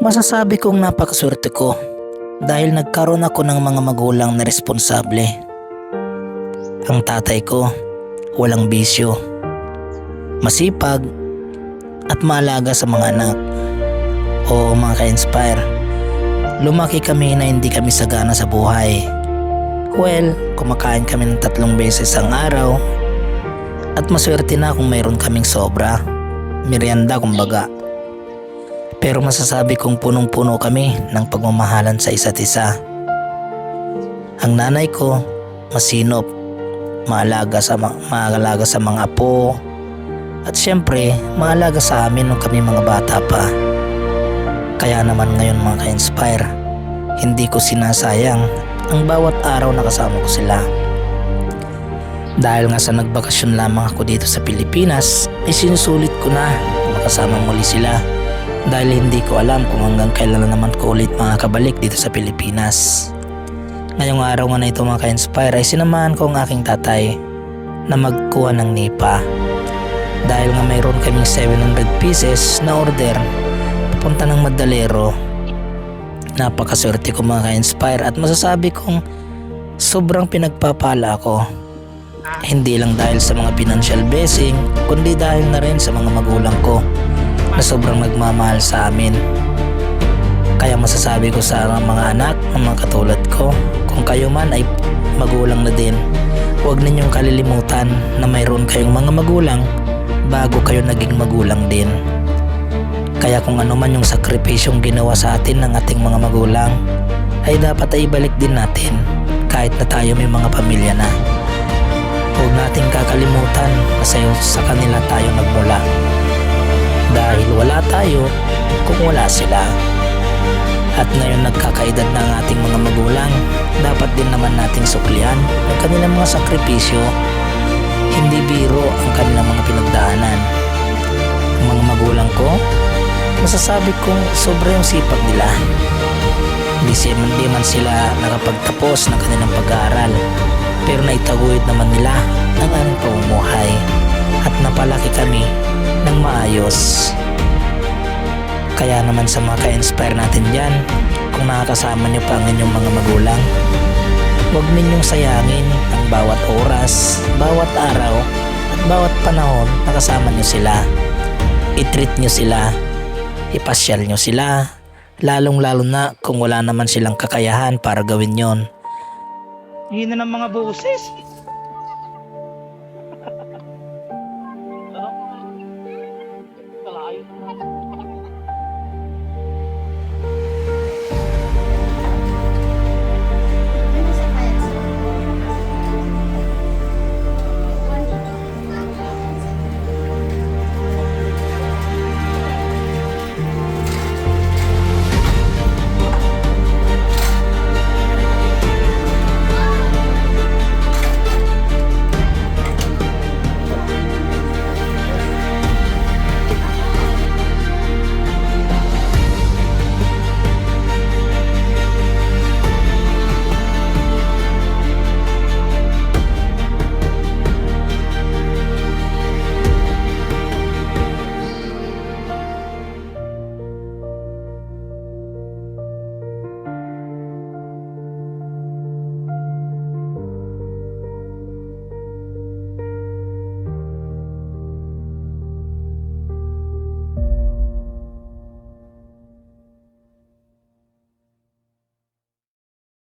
Masasabi kong napakaswerte ko dahil nagkaroon ako ng mga magulang na responsable. Ang tatay ko, walang bisyo, masipag at maalaga sa mga anak. Oo mga ka-inspire, lumaki kami na hindi kami sagana sa buhay. Well, kumakain kami ng 3 beses ang araw at maswerte na kung mayroon kaming sobra, merienda kumbaga. Pero masasabi kong punong-puno kami ng pagmamahalan sa isa't isa. Ang nanay ko, masinop, maalaga sa mga apo, at syempre, maalaga sa amin nung kami mga bata pa. Kaya naman ngayon mga ka-inspire, hindi ko sinasayang ang bawat araw na kasama ko sila. Dahil nga sa nagbakasyon lamang ako dito sa Pilipinas, ay sinusulit ko na makasama muli sila. Dahil hindi ko alam kung hanggang kailan na naman ko ulit makakabalik dito sa Pilipinas. Ngayong araw nga na ito mga ka-inspire ay sinamahan ko ang aking tatay na magkuha ng nipa. Dahil nga mayroon kaming 700 pieces na order papunta ng Madalero. Napakaswerte ko mga ka-inspire at masasabi kong sobrang pinagpapala ako. Hindi lang dahil sa mga financial blessing, kundi dahil na rin sa mga magulang ko na sobrang nagmamahal sa amin. Kaya masasabi ko sa mga anak ng mga katulad ko, kung kayo man ay magulang na din, huwag ninyong kalilimutan na mayroon kayong mga magulang bago kayo naging magulang din. Kaya kung ano man yung sakripisyong ginawa sa atin ng ating mga magulang, ay dapat ay ibalik din natin kahit na tayo may mga pamilya na. Huwag nating kakalimutan na sa kanila tayo nagmula. Dahil wala tayo kung wala sila. At ngayon nagkakaedad na ang ating mga magulang, dapat din naman nating suklian ang kanilang mga sakripisyo. Hindi biro ang kanilang mga pinagdaanan. Ang mga magulang ko, masasabi kong sobra yung sipag nila. Hindi man sila nakapagtapos ng kanilang pag-aaral, pero naitaguyod naman nila ang aming pamumuhay at napalaki kami ng maayos. Kaya naman sa mga ka-inspire natin dyan, kung nakakasama nyo pa ang inyong mga magulang, huwag ninyong sayangin ang bawat oras, bawat araw, at bawat panahon na kasama nyo sila. I-treat nyo sila, ipasyal nyo sila, lalong-lalo na kung wala naman silang kakayahan para gawin yon. Hina ng mga boses.